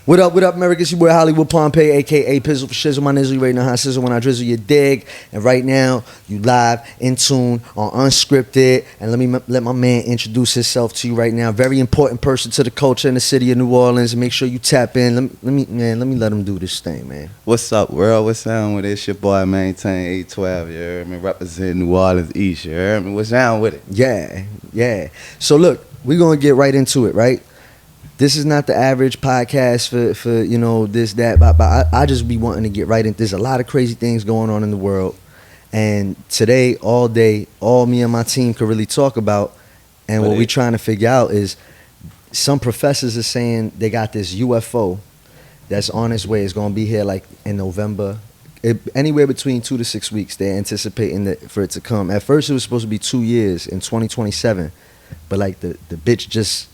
What up, America? It's your boy Hollywood Pompeii, a.k.a. Pizzle for Shizzle. My nizzle, you already know how I sizzle when I drizzle, you dig. And right now, you live, in tune, on Unscripted. And let my man introduce himself to you right now. Very important person to the culture in the city of New Orleans. And make sure you tap in. Let me let him do this thing, man. What's up, world? What's down with it? It's your boy, Maintain 812, you heard me? Representing New Orleans East, you heard me? What's down with it? Yeah. So look, we're going to get right into it, right? This is not the average podcast for you know, this, that, but I just be wanting to get right in. There's a lot of crazy things going on in the world. And today, all day, all me and my team could really talk about, and what we're trying to figure out is some professors are saying they got this UFO that's on its way. It's going to be here like in November. Anywhere between 2 to 6 weeks, they're anticipating for it to come. At first, it was supposed to be 2 years in 2027, but like the bitch just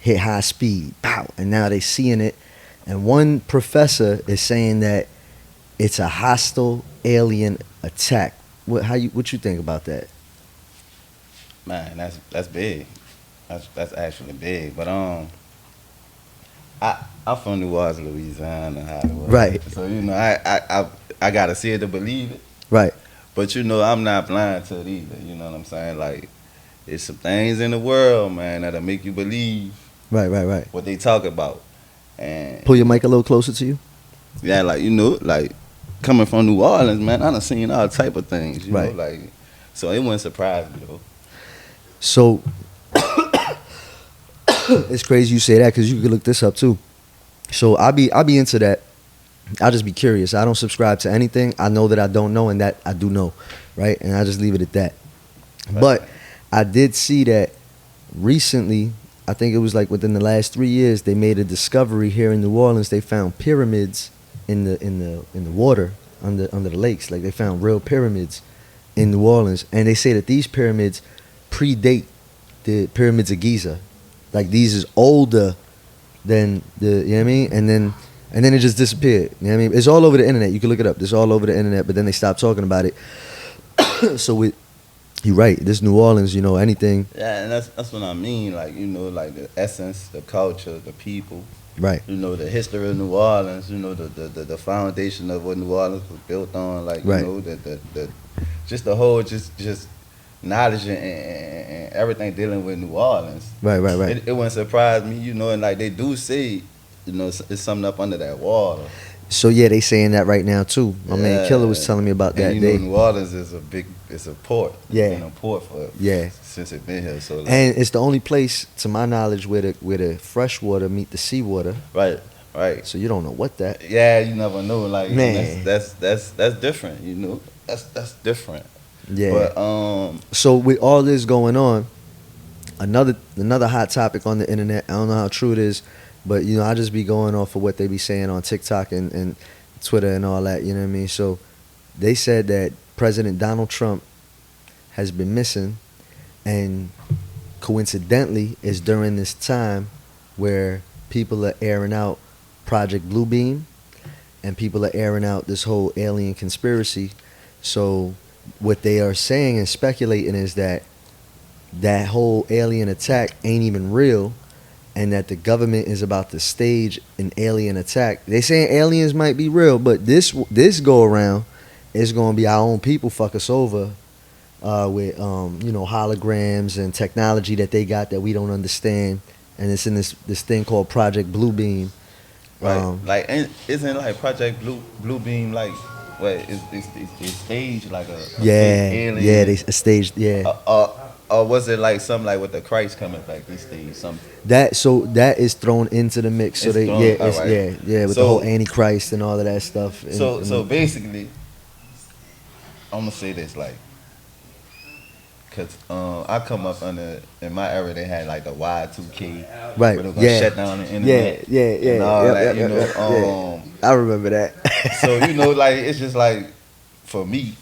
hit high speed, pow, and now they seeing it. And one professor is saying that it's a hostile alien attack. What you think about that? Man, that's big. That's actually big. But I'm from New Orleans, Louisiana, Hollywood. Right. So you know, I gotta see it to believe it. Right. But you know, I'm not blind to it either. You know what I'm saying? Like, there's some things in the world, man, that'll make you believe. Right. What they talk about. And pull your mic a little closer to you. Yeah, like, you know, like coming from New Orleans, man, I done seen all type of things, you know, like, so it wouldn't surprise me though. So it's crazy you say that, because you could look this up too. So I'll be into that. I'll just be curious. I don't subscribe to anything. I know that I don't know, and that I do know, right? And I just leave it at that. Right. But I did see that recently. I think it was like within the last 3 years, they made a discovery here in New Orleans. They found pyramids in the water under the lakes. Like, they found real pyramids in New Orleans, and they say that these pyramids predate the pyramids of Giza. Like, these is older than the, you know what I mean? And then it just disappeared. You know what I mean? It's all over the internet. You can look it up. It's all over the internet. But then they stopped talking about it. So you're right. This New Orleans, you know, anything. Yeah, and that's what I mean. Like, you know, like the essence, the culture, the people. Right. You know, the history of New Orleans. You know, the foundation of what New Orleans was built on. Like, you know, the just the whole just knowledge and everything dealing with New Orleans. Right. It wouldn't surprise me, you know, and like they do say, you know, it's something up under that water. So yeah, they saying that right now too. My man Killer was telling me about that. And you know, New Orleans is it's a port. Yeah. It's been a port for since it's been here. So like, and it's the only place, to my knowledge, where the fresh water meet the seawater. Right. So you don't know what that. Yeah, you never know. Like, man, that's different. You know, that's different. Yeah. But so with all this going on, another hot topic on the internet. I don't know how true it is, but you know, I just be going off of what they be saying on TikTok and Twitter and all that. You know what I mean? So they said that President Donald Trump has been missing, and coincidentally, it's during this time where people are airing out Project Bluebeam, and people are airing out this whole alien conspiracy. So what they are saying and speculating is that whole alien attack ain't even real, and that the government is about to stage an alien attack. They saying aliens might be real, but this go around is going to be our own people fuck us over with you know, holograms and technology that they got that we don't understand, and it's in this thing called Project Bluebeam. Right. Like, isn't like Project Bluebeam like what it's staged like a alien? Yeah, they staged or was it like something like with the Christ coming back? They staged something. That is thrown into the mix. So with the whole Antichrist and all of that stuff. So basically, I'm gonna say this, like, cause I come up in my era, they had like the Y2K, right? Where they gonna shut down the internet, and all that, you know. I remember that. So you know, like, it's just like, for me,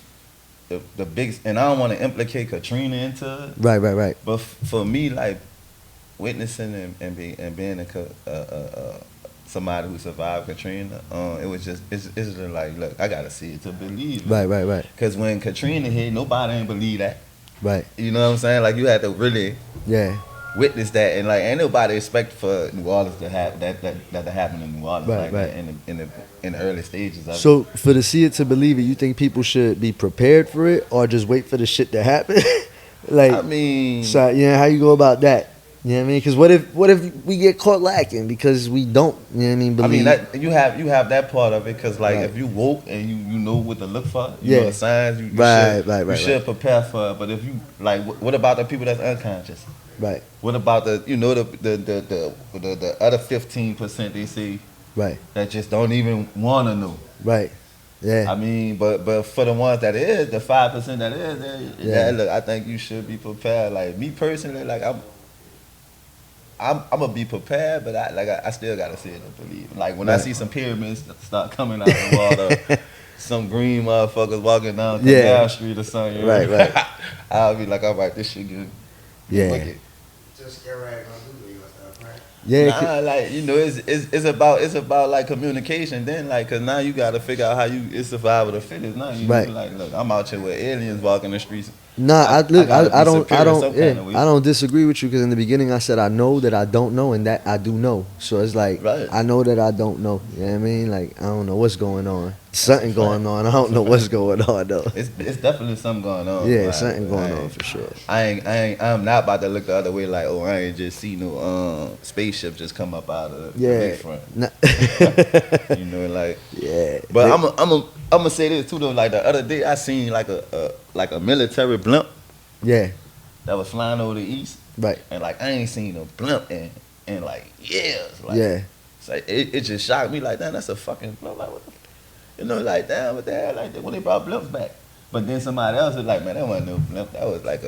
the biggest, and I don't want to implicate Katrina into it. Right. But for me, like, witnessing and being somebody who survived Katrina, it was just it's just like, look, I gotta see it to believe it. Right. Because when Katrina hit, nobody ain't believe that. Right. You know what I'm saying? Like, you had to really witness that, and like ain't nobody expect for New Orleans to have that to happen in New Orleans, Right, like right. that in the early stages of it. So for to see it to believe it, you think people should be prepared for it or just wait for the shit to happen? Like, I mean, so how you go about that? You know what I mean? Because what if we get caught lacking because we don't? You know what I mean? Believe. that you have that part of it, because like Right. if you woke and you know what to look for, you know the signs, you Right, should prepare for it. But if you like, what about the people that's unconscious? right, What about the other 15% they say right, that just don't even want to know? right. Yeah, I mean, but for the ones that is, the 5% that is, Yeah. look, I think you should be prepared. Like me personally, like I'm gonna be prepared, but I still gotta see it and believe. Like when I Right. see some pyramids start coming out of the water, some green motherfuckers walking down Yeah. Canal Street or something, you know? Right. I'll be like, all right, this shit good. Yeah. Wicked. Just get right on Google and stuff, right? yeah. Nah, like it's about like communication. Then like, cause now you gotta figure out how it's survival of the fittest. Now you Right. like, look, I'm out here with aliens walking the streets. Nah, I look, gotta I be don't, superior some yeah, kind of way. I don't disagree with you because in the beginning I said I know that I don't know and that I do know. So it's like Right. I know that I don't know. You know what I mean? Like I don't know what's going on. Something going on. I don't know what's going on though. It's definitely something going on. Yeah, Like, something going I on ain't- for sure. I'm not about to look the other way. Like, oh, I ain't just see no spaceship just come up out of the Yeah. lakefront. Nah- You know, like. yeah. But I'm gonna say this too though. Like the other day, I seen like a military blimp Yeah. that was flying over the east, Right. and like I ain't seen a blimp in like years. Like, Yeah. So it just shocked me. Like, damn, that's a fucking blimp. Like, what the, you know, like damn, what the hell? Like when they brought blimps back. But then somebody else was like, man, that wasn't no blimp. That was like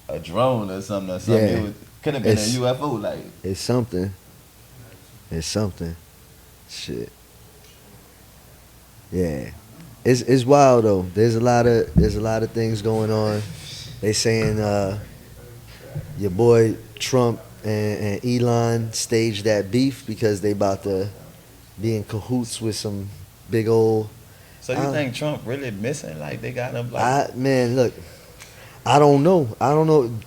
a drone or something. Yeah. It could have been It's- a UFO. Like, It's something. It's something. Shit. Yeah. It's wild though. There's a lot of things going on. They saying your boy Trump and Elon staged that beef because they about to be in cahoots with some big old so you I- think Trump really missing? Like they got him like. man, look, I don't know.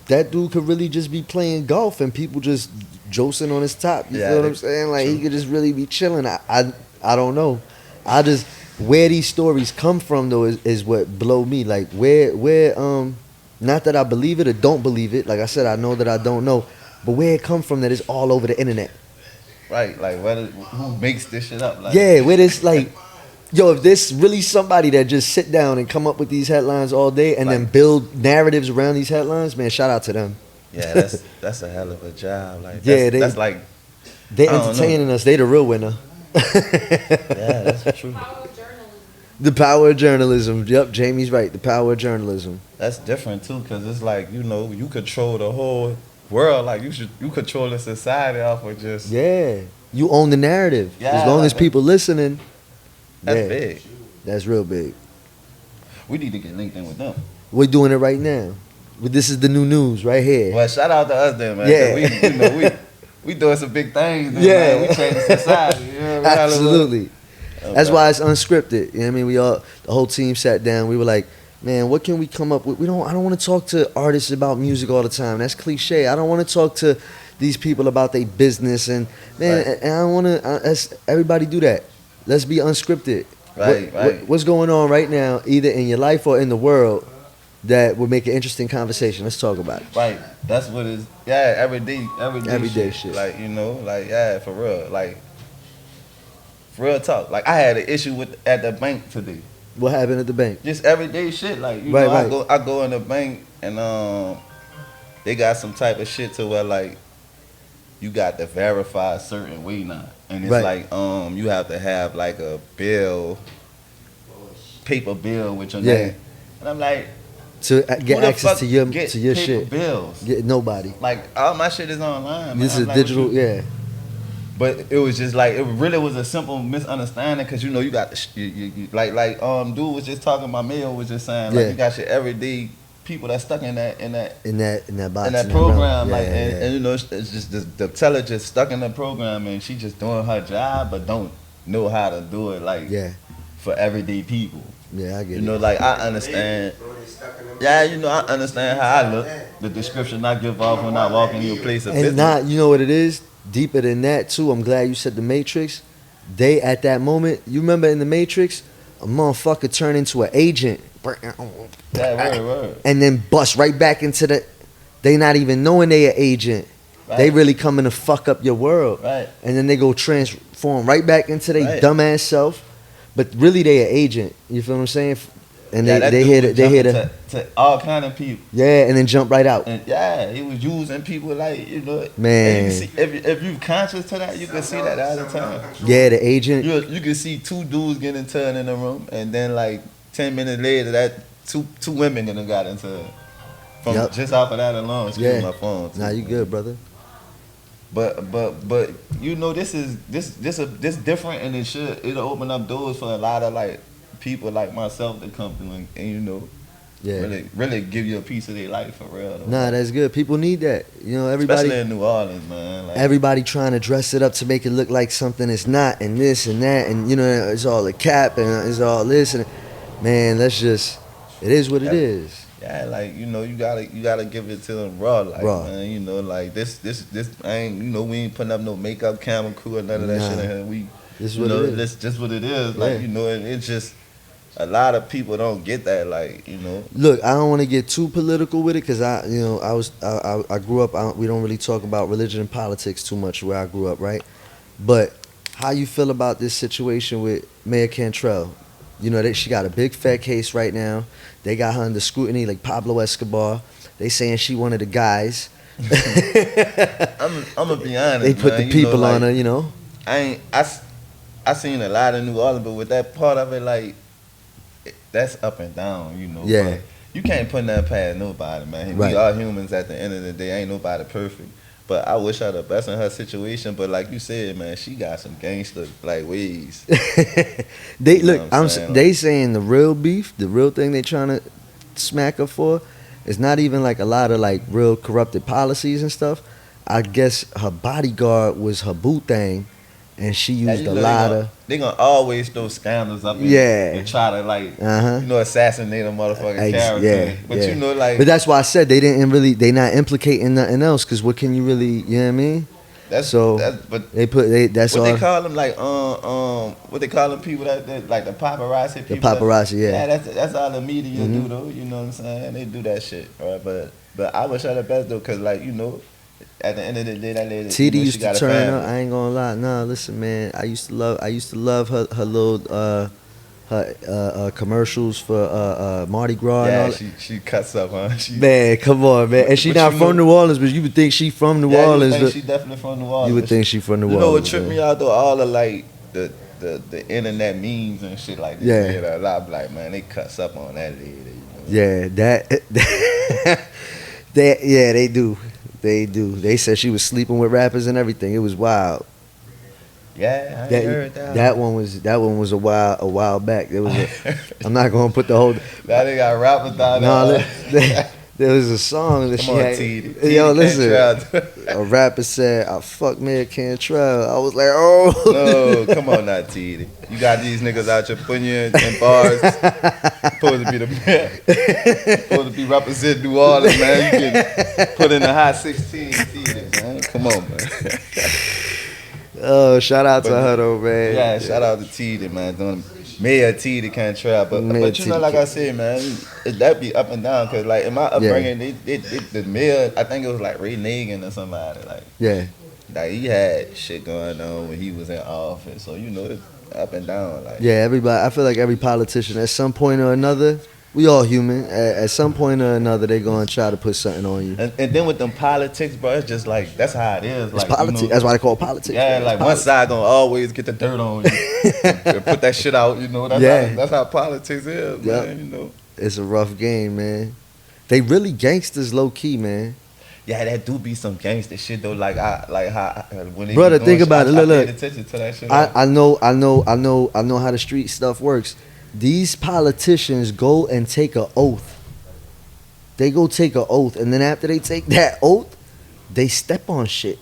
That dude could really just be playing golf and people just josing on his top. You Yeah, feel what I'm saying? Like he true. could just really be chilling. I don't know. I just where these stories come from though is what blow me. Like where not that I believe it or don't believe it. Like I said, I know that I don't know. But where it come from that is all over the internet. Right, like who makes this shit up? Like, Yeah, where it's like, yo, if there's really somebody that just sit down and come up with these headlines all day and then Like- build narratives around these headlines, man, shout out to them. yeah, that's a hell of a job. Like, Yeah, that's like, They I don't know. entertaining us. They the real winner. yeah, that's true. Power of journalism. The power of journalism. Yep, Jamie's right. The power of journalism. That's different too, cause it's like, you know, you control the whole world. Like you control the society off of just. Yeah, you own the narrative. Yeah, as long like as that. people listening, That's yeah, big. that's real big. We need to get linked in with them. We're doing it right now. This is the new news right here. Well, shout out to us then, man. 'cause Yeah. we doing some big things. Then, Yeah. man. We changing society. You know what I mean? Absolutely. That's Okay. why it's unscripted. You know what I mean? The whole team sat down. We were like, man, what can we come up with? I don't want to talk to artists about music all the time. That's cliche. I don't want to talk to these people about their business and man, Right. and I don't want to. Everybody do that. Let's be unscripted. Right, right. What's going on right now, either in your life or in the world, that would make an interesting conversation? Let's talk about it. Right. That's what it's. Yeah, everyday Everyday shit. Like, you know, like, yeah, for real. Like, real talk. Like, I had an issue at the bank today. What happened at the bank? Just everyday shit. Like, you Right, know, right. I go in the bank and they got some type of shit to where like you got to verify a certain way now. And it's Right. like you have to have like a paper bill with your Yeah. name. And I'm like, To who get the access fuck to your get to your paper shit. bills? Get nobody. Like all my shit is online. Man. This I'm is like, digital. what you- Yeah. But it was just like it really was a simple misunderstanding because you know you got the you like dude was just talking. My mail was just saying like Yeah. you got your everyday people that's stuck in that In that box. in that in program, realm. like, Yeah, and, yeah. and you know, it's just the teller just stuck in the program, and she just doing her job, but don't know how to do it, like, Yeah. for everyday people. Yeah, I get You it. know, like I understand. Yeah, you know, I understand how I look. The description I give off when I walk into a place of And business. not, you know what it is? Deeper than that too. I'm glad you said the Matrix. They at that moment, you remember in the Matrix, a motherfucker turned into an agent. Yeah, word. And then bust right back into the. They not even knowing they an agent. Right. They really coming to fuck up your world. Right. And then they go transform right back into their Right. dumbass self. But really they an agent. You feel what I'm saying? And Yeah, that they dude hit was it. They hit jumping it. to all kind of people. Yeah, and then jump right out. And yeah, he was using people like, you know. Man. And you can see, if you conscious to that, you can see that all the time. Yeah, the agent. You can see two dudes getting turned in the room, and then like 10 minutes later, that two women gonna got into it. From Yep. just off of that alone. Excuse Yeah. my phone. Too. Nah, you good, brother. But you know, this different, and it'll open up doors for a lot of like people like myself to come through and you know, Yeah. really give you a piece of their life for real. Though. Nah, that's good. People need that. You know, everybody. Especially in New Orleans, man. Like, Everybody trying to dress it up to make it look like something it's not, and this and that, and you know, it's all a cap and it's all this and man, that's just it is what it is. yeah, like you know, you gotta give it to them raw, like Raw. man. You know, like this ain't, you know, we ain't putting up no makeup, camera crew or none of that Nah. shit in here. We, This is you what know, it is. this just what it is. Yeah. Like you know, and it's just a lot of people don't get that. Like you know, Look, I don't want to get too political with it because I grew up. We don't really talk about religion and politics too much where I grew up, right? But how you feel about this situation with Mayor Cantrell? You know, she got a big fat case right now. They got her under scrutiny like Pablo Escobar. They saying she one of the guys. I'm gonna be honest. They put man, the you people know, on her, like, you know. I seen a lot of New Orleans, but with that part of it, like that's up and down, you know. Yeah. But you can't put nothing past nobody, man. Right. We are humans at the end of the day. Ain't nobody perfect. But I wish her the best in her situation. But like you said, man, she got some gangster like ways. They You know look. what I'm saying? They saying the real beef, the real thing they trying to smack her for, is not even like a lot of like real corrupted policies and stuff. I guess her bodyguard was her boo thing, and she used you a know, lot of. They gonna always throw scandals up and, Yeah. and try to like Uh-huh. you know, assassinate a motherfucking Ex- character. yeah, But yeah. you know, like But that's why I said they not implicating nothing else. Cause what can you really, you know what I mean? that's So but that's what all. they call them, like what they call them people that like the paparazzi people. paparazzi, yeah. That's all the media Mhm. do though. You know what I'm saying? They do that shit, right? But I wish her the best though, cause like you know, at the end of the day, that lady, TD you know, used she to got a turn family. up. I ain't gonna lie. Nah, listen, man. I used to love her little her commercials for Mardi Gras and all Yeah, that. she cuts up, huh? She, Man, come on, man. And she But not you from know- New Orleans, but you would think she from New yeah, you would Orleans. think she definitely from New Orleans. You would think she from New You know what Orleans. tripped man. me out though? All of like the internet memes and shit like this. Yeah. Yeah, a lot like man, they cuts up on that lady. You know? Yeah, they do. They do. They said she was sleeping with rappers and everything. It was wild. Yeah, I ain't heard that. That one was a while back. There was I'm not gonna put the whole. Now they got rappers down No, there. there was a song that Come she on, had. T. Yo, T listen. Cantrell. A rapper said, "I fuck Mayor Cantrell." I was like, "Oh No, come on now, T. You got these niggas out here putting you in bars. Supposed to be the man. Supposed to be representing New Orleans, man. You get put in the hot 16, T. Man. Come on, man. Oh, shout out to But- her though, man. Yeah, shout out to T, man. Doing Mayor T, the Cantrell. But Mayor you T, know, the like I said, man, that be up and down. Cause like in my upbringing, the mayor, I think it was like Ray Nagin or somebody. Yeah. Like he had shit going on when he was in office. So you know, it's up and down. Like Yeah, everybody. I feel like every politician, at some point or another, we all human. At some point or another, they gonna try to put something on you. And then with them politics, bro, it's just like that's how it is. It's Like politics. You know, That's why they call it politics. yeah, man. like It's one politics. side gonna always get the dirt on you and put that shit out. You know, that's how politics is, Yep. man. You know. It's a rough game, man. They really gangsters, low key, man. Yeah, that do be some gangster shit though. Like how when they Brother, be doing think about shit, it. I Look. paid attention to that shit. I know how the street stuff works. These politicians go and take an oath. They go take an oath, and then after they take that oath, they step on shit.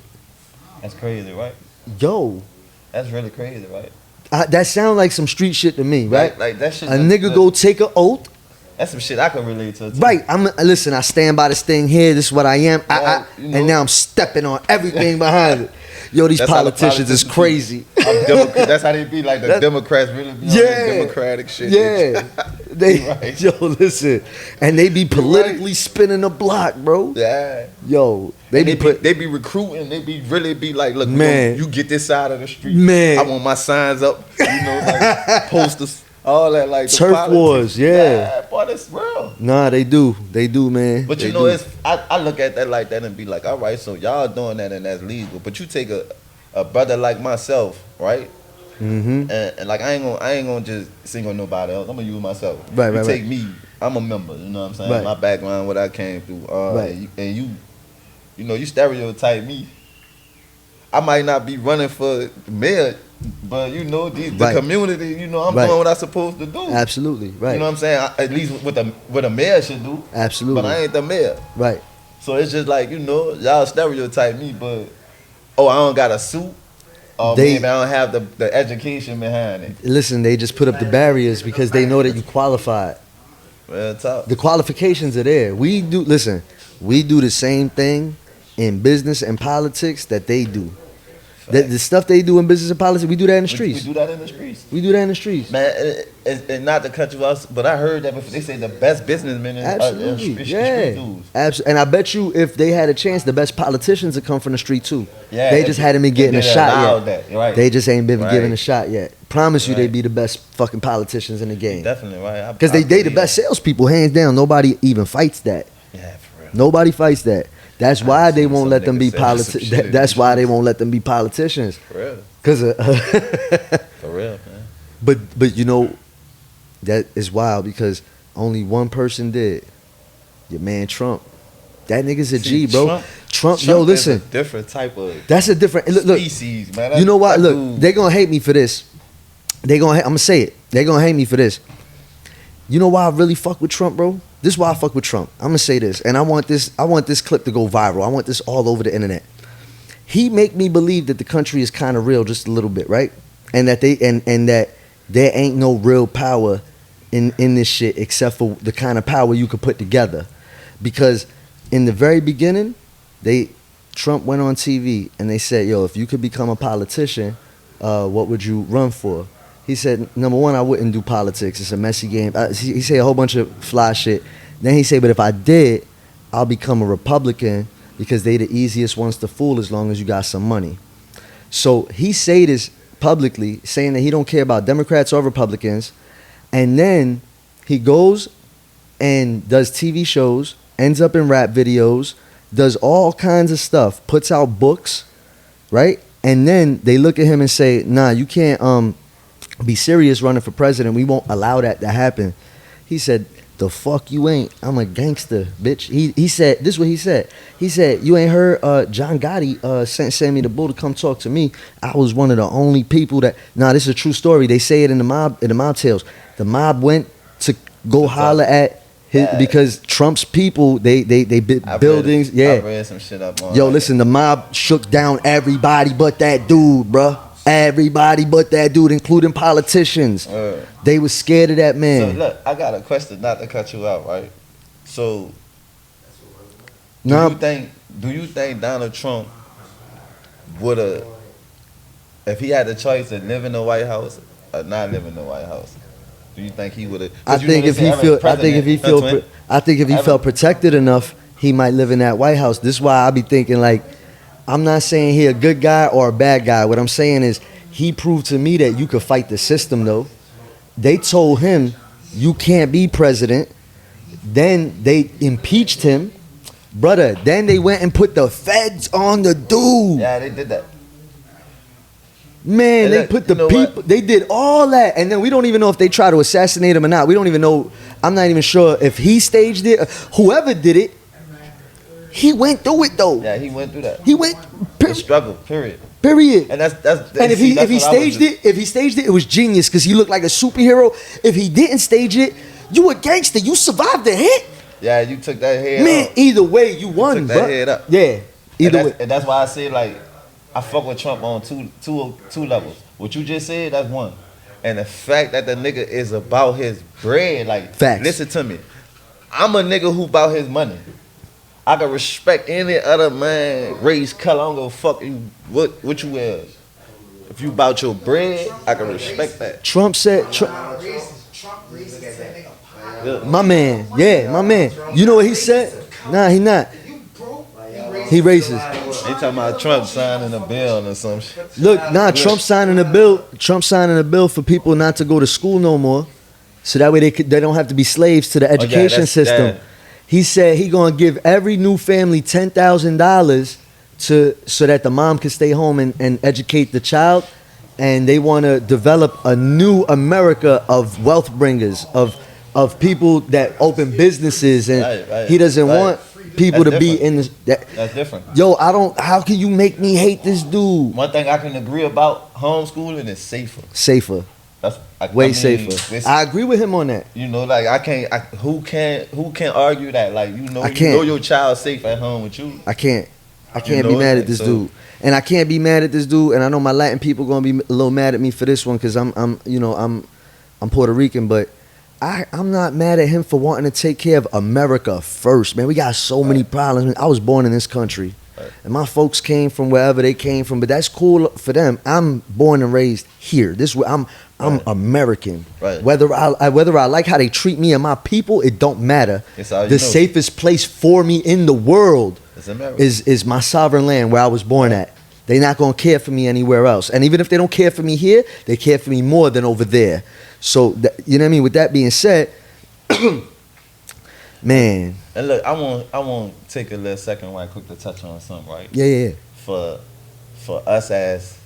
That's crazy, right? Yo, That's really crazy, right? That sound like some street shit to me, right? Like that shit. A nigga go take an oath. That's some shit I can relate to. Too. Right. Listen, I stand by this thing here. This is what I am. Yeah, And now I'm stepping on everything behind it. Yo, these politicians is crazy. That's how they be like the Democrats really be on that democratic shit. Yeah. They right. Yo, listen. And they be politically spinning the block, bro. Yeah. Yo, they be recruiting, they be really be like, look, man, you get this side of the street. Man. I want my signs up, like posters. All that like turf wars, yeah. Boy, that's real. Nah, they do, man. But it's I look at that like that and be like, all right, so y'all doing that and that's legal. But you take a brother like myself, right? Mm-hmm. And like I ain't gonna just sing on nobody else. I'm gonna use myself. Right, you take me. I'm a member. You know what I'm saying? Right. My background, what I came through. Right. And you stereotype me. I might not be running for mayor. But the community, I'm doing what I'm supposed to do. Absolutely, right. You know what I'm saying? At least what a mayor should do. Absolutely. But I ain't the mayor. Right. So it's just like, y'all stereotype me, but I don't got a suit. Or maybe I don't have the education behind it. Listen, they just put up the barriers because they know that you qualified. Real talk. The qualifications are there. We do the same thing in business and politics that they do. The stuff they do in business and politics, we do that in the streets. We do that in the streets. We do that in the streets. Man, and not to cut you off, but I heard that before. They say the best businessmen are street dudes. Absolutely. And I bet you if they had a chance, the best politicians would come from the street too. Yeah, they just hadn't been getting a shot yet. Right. They just ain't been given a shot yet. Promise you, they'd be the best fucking politicians in the game. Definitely, right. Because they the best salespeople, hands down. Nobody even fights that. Yeah, for real. Nobody fights that. That's why they won't let them be politicians. That's why they won't let them be politicians. For real. Cause for real, man. But that is wild because only one person did. Your man Trump. That nigga's a G, bro. Trump, yo, listen. Is a different type of. That's a different look. Species, man. You know what? Look, they gonna hate me for this. I'm gonna say it. They gonna hate me for this. You know why I really fuck with Trump, bro? This is why I fuck with Trump. I'm gonna say this, and I want this clip to go viral. I want this all over the internet. He make me believe that the country is kind of real, just a little bit, right? And that and that there ain't no real power in this shit except for the kind of power you could put together. Because in the very beginning, Trump went on TV and they said, "Yo, if you could become a politician, what would you run for?" He said, number one, I wouldn't do politics. It's a messy game. He said a whole bunch of fly shit. Then he said, but if I did, I'll become a Republican because they the easiest ones to fool as long as you got some money. So he say this publicly, saying that he don't care about Democrats or Republicans. And then he goes and does TV shows, ends up in rap videos, does all kinds of stuff, puts out books, right? And then they look at him and say, nah, you can't be serious running for president. We won't allow that to happen. He said, the fuck you ain't. I'm a gangster, bitch. He said, this is what he said. He said, you ain't heard John Gotti sent Sammy the Bull to come talk to me. I was one of the only people that, this is a true story. They say it in the mob tales. The mob went to go holler at his, because Trump's people, they built buildings. I read some shit up on. Yo, listen, the mob shook down everybody but that dude, bruh. Everybody but that dude, including politicians. They was scared of that man. So look, I got a question, not to cut you out, right? So, do you think Donald Trump would have, if he had the choice to live in the White House or not live in the White House? Do you think he would have? I think if he felt protected enough, he might live in that White House. This is why I be thinking like, I'm not saying he a good guy or a bad guy. What I'm saying is he proved to me that you could fight the system though. They told him you can't be president. Then they impeached him. Brother, then they went and put the feds on the dude. Yeah, they did that. Man, they put the people, they did all that. And then we don't even know if they try to assassinate him or not. We don't even know. I'm not even sure if he staged it. Whoever did it, he went through it though. Yeah, he went through that. He went the struggle. Period. And if he staged it, it was genius because he looked like a superhero. If he didn't stage it, you a gangster. You survived the hit. Yeah, you took that head. Man, either way, you won, took bro. that head up. Yeah, either way. And that's why I say like I fuck with Trump on two levels. What you just said, that's one. And the fact that the nigga is about his bread, like, Facts. listen to me. I'm a nigga who about his money. I can respect any other man, race, color. I don't give a fuck you, what you is. If you about your bread, I can respect that. Trump said, Trump racist that nigga. my man, yeah, my man. You know what he said? Nah, he not. You broke, He racist. They talking about Trump signing a bill or some shit. Look, nah, Trump signing a bill for people not to go to school no more, so that way they don't have to be slaves to the education system. that. He said he gonna give every new family $10,000 so that the mom can stay home and educate the child, and they want to develop a new America of wealth bringers, of people that open businesses, and Right, he doesn't want people That's to be different. in this. That's different. Yo, how can you make me hate this dude? One thing I can agree about homeschooling is safer. Safer, That's way I mean, safer. it's- I agree with him on that. You know, like who can argue that? Like, you know, I you can't. know your child's safe at home with you. I can't You be know, mad at like, this so- dude, and I can't be mad at this dude. And I know my Latin people gonna be a little mad at me for this one because I'm Puerto Rican, but I'm not mad at him for wanting to take care of America first, man. We got so many problems. Man, I was born in this country, Right. and my folks came from wherever they came from, but that's cool for them. I'm born and raised here. I'm Right. American. Right. Whether I like how they treat me and my people, it don't matter. It's all you The know. safest place for me in the world It's America. is my sovereign land where I was born at. They're not gonna care for me anywhere else. And even if they don't care for me here, they care for me more than over there. So you know what I mean. With that being said, man, And look, I want to take a little second right quick to touch on something, right? yeah. For us as,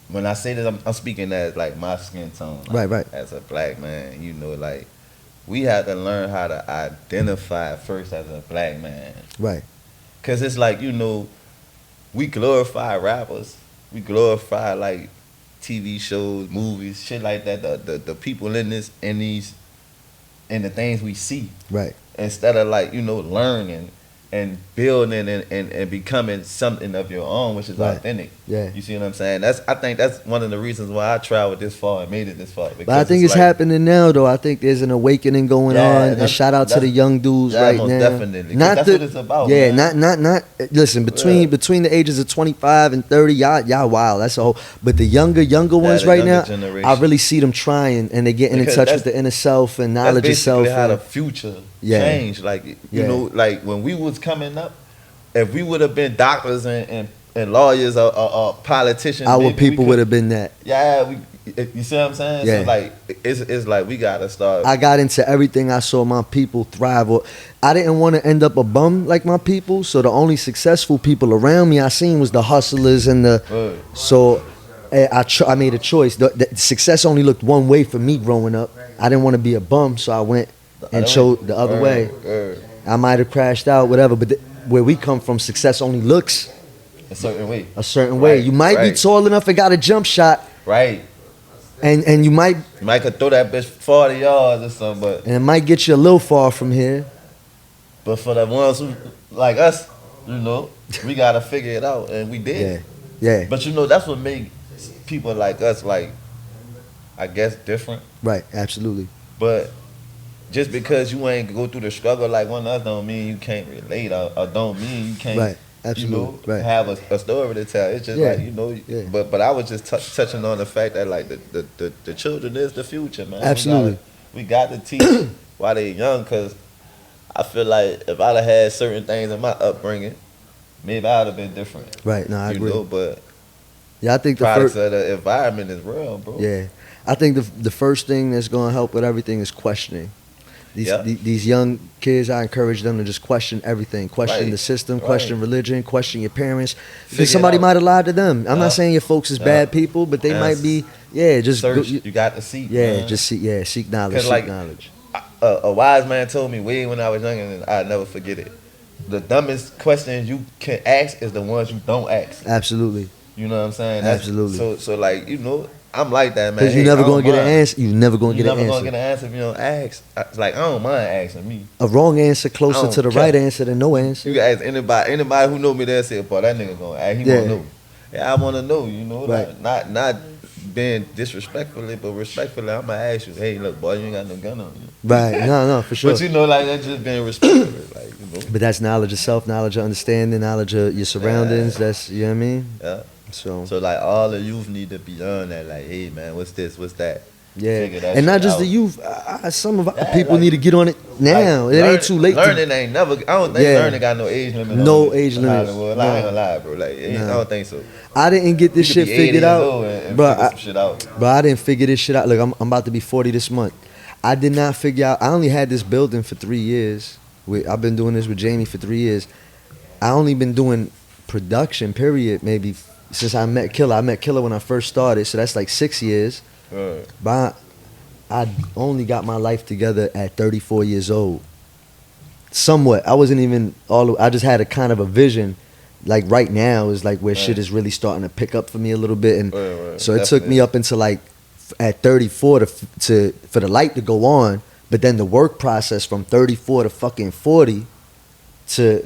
when I say this, I'm speaking as like my skin tone. Like, Right. As a black man, you know, like we have to learn how to identify first as a black man. Right. Cause it's like, you know, we glorify rappers, we glorify like TV shows, movies, shit like that. The people in the things we see, Right. instead of like, you know, learning and building and becoming something of your own, which is Right. authentic. Yeah. You see what I'm saying? I think that's one of the reasons why I traveled this far and made it this far. But I think it's like, happening now, though. I think there's an awakening going Yeah, on. And that's- shout out to the young dudes yeah, right most now. definitely. 'Cause that's what it's about, Yeah, man. not. Listen, between the ages of 25 and 30, y'all wild. That's a whole. But the younger ones the right younger now, generation. I really see them trying, and they're getting in Because touch with that's- the inner self and knowledge That's of self. basically how the and- future Yeah. changed. Like, you Yeah. know, like when we was coming up, if we would have been doctors and lawyers or politicians, Our maybe we people could- would have been that. Yeah, you see what I'm saying? Yeah. So like, it's like we gotta start. I got into everything. I saw my people thrive. I didn't want to end up a bum like my people, so the only successful people around me I seen was the hustlers and the. Word. So I made a choice. The success only looked one way for me growing up. I didn't want to be a bum, so I went and chose the other way. Word. I might have crashed out, whatever, but where we come from, success only looks A certain way. a certain way. Right, You might be right. tall enough and got a jump shot, Right. and you might, You might could throw that bitch 40 yards or something, and it might get you a little far from here. but for the ones who like us, you know, we gotta figure it out, and we did. Yeah, But you know, that's what made people like us, like, I guess, different. right, absolutely. But just because you ain't go through the struggle like one of us don't mean you can't relate, or don't mean you can't, Right, absolutely, you know, right. have a story to tell. It's just Yeah, like, you know, yeah. but I was just touching on the fact that like the children is the future, man. Absolutely. We got to teach while they young, because I feel like if I'd have had certain things in my upbringing, maybe I'd have been different. Right, no, I you agree. know, but Yeah, I think the products first. of the environment is real, bro. Yeah, I think the first thing that's going to help with everything is questioning. Yeah. These young kids, I encourage them to just question everything. Question Right. the system, Right. question religion, question your parents. Figure Because it somebody out. might have lied to them. I'm Yeah. not saying your folks is Yeah. bad people, but they Yes. might be. Yeah, just Search, go, you got to see. yeah, man. just seek knowledge. 'Cause, Seek like, knowledge. A wise man told me way when I was younger, and I'd never forget it. The dumbest questions you can ask is the ones you don't ask. Absolutely, You know what I'm saying? Absolutely. So like, you know, I'm like that, man. because Hey, you never I don't gonna get an mind. answer. You never gonna You get an never answer. gonna get an answer if you don't ask. It's like, I don't mind asking me. A wrong answer I closer don't to the care. right answer than no answer. You can ask anybody who know me, they'll say, boy, that nigga gonna ask. He Yeah. won't know. Yeah, I want to know, you know, Right. like, not being disrespectfully, but respectfully. I'm gonna ask you, hey, look, boy, you ain't got no gun on you. Right. No, for sure. But you know, like that's just being respectful, like you know. But that's knowledge of self, knowledge of understanding, knowledge of your surroundings. That's, you know what I mean? Yeah. So So like all the youth need to be on that. Like, hey man, what's this? What's that? yeah, Figure that and not shit just out. the youth. Some of our Yeah, people like- need to get on it now. Like, It ain't too late. Learning ain't never. I don't think Yeah. learning got no age limit. No on it age in limit. Hollywood. Like, I ain't No. gonna lie, bro. Like, I Nah. don't think so. I didn't get this You shit could be 80 figured years out, old and bro. figure some shit out. Bro, I didn't figure this shit out. Look, I'm about to be 40 this month. I did not figure out. I only had this building for 3 years. I've been doing this with Jamie for 3 years. I only been doing production, period, maybe since I met Killer. I met Killer when I first started, so that's like 6 years. Right. But I only got my life together at 34 years old. Somewhat. I wasn't even I just had a kind of a vision. Like right now is like where shit is really starting to pick up for me a little bit, and Right. so it took me up until like at 34 to for the light to go on, but then the work process from 34 to fucking 40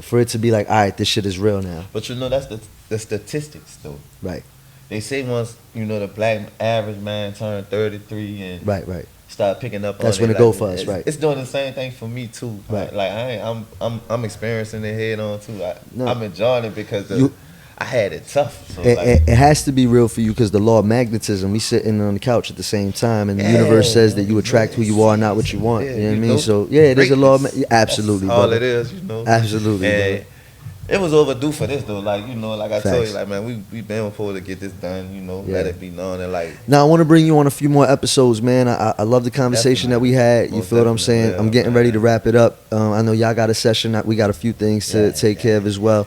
for it to be like, all right, this shit is real now. But you know that's the statistics though. Right. They say once you know the black average man turned 33 and Right. start picking up. That's on when it, it go like, for us, right. It's doing the same thing for me too. Right. Like I'm experiencing it head on too. No. I'm enjoying it because You- I had it tough. So It has to be real for you because the law of magnetism. We sitting on the couch at the same time, and the universe says that you attract who you are, not what you want. Yeah, you know what I you mean? know, So yeah, it is a law. greatness. Absolutely, That's all brother. it is, you know. Absolutely, And it was overdue for this though. Like you know, like I told Facts. you, like man, we been supposed to get this done. You know, Yeah. let it be known and like. Now I want to bring you on a few more episodes, man. I love the conversation that we had. You Most feel what I'm definitely, saying? yeah, I'm getting man. ready to wrap it up. I know y'all got a session. We got a few things to take care of as well.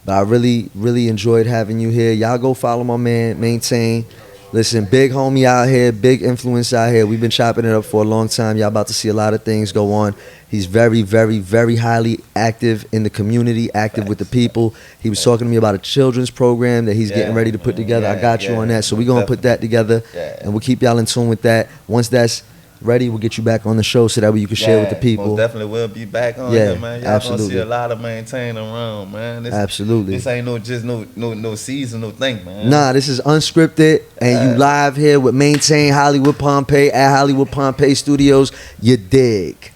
But I really, really enjoyed having you here. Y'all go follow my man, Maintain. Listen, big homie out here, big influence out here. We've been chopping it up for a long time. Y'all about to see a lot of things go on. He's very, very, very highly active in the community, active with the people. He was talking to me about a children's program that he's getting ready to put together. I got you on that. So we're going to put that together, and we'll keep y'all in tune with that. Once that's ready, we'll get you back on the show so that way you can share with the people. Most definitely will be back on Yeah, here, man. Y'all absolutely. gonna see a lot of Maintain around, man. This, Absolutely. This ain't no seasonal thing, man. Nah, this is Unscripted, and you live here with Maintain Hollywood Pompeii at Hollywood Pompeii Studios. You dig.